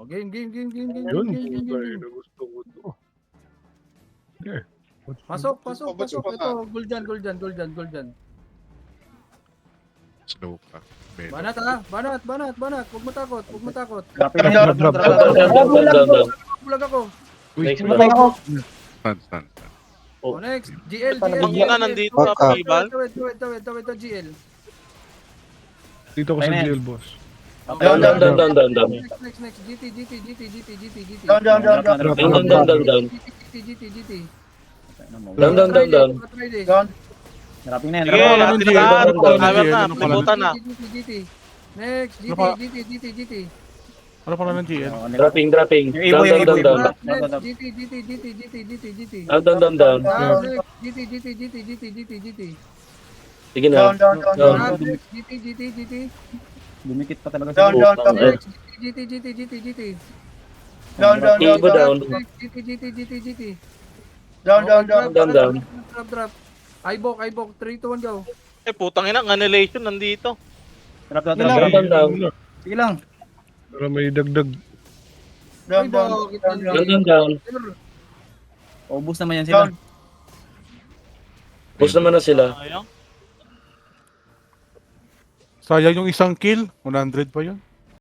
Game. Yun. Game. Gusto ko to. Yeah. Pasok. Ito, Guldan. Slow pa. Banat ha, banat. Huwag matakot. Bulag ako. Next Matay ako. Stand. Oh, next, GL. Ang ina nandito sa Pibal. Ito, GL. Dito ko sa GL, boss. Down. Next, GT. Down. Down. GT. Down. Down. Naraping na yan. Sige, atin na lahat. Tower na, palibutan na. GT. Next, GT. Ano pala ng GL? Dropping. Yung ibo. Down. Next, GT. Down. Next, GT. Sige na. Down. Next, GT. Dumikit pa talaga Down. Next, GT. Down. Ibo down. Next, GT. Down. Drop. Ibok. 3, 2, 1, go. Putang ina, annihilation nandito. Drop. Down. Sige lang. Para may dagdag. Down. Ubus naman yan sila. Push naman na sila. Sayang yung isang kill. 100 pa yun.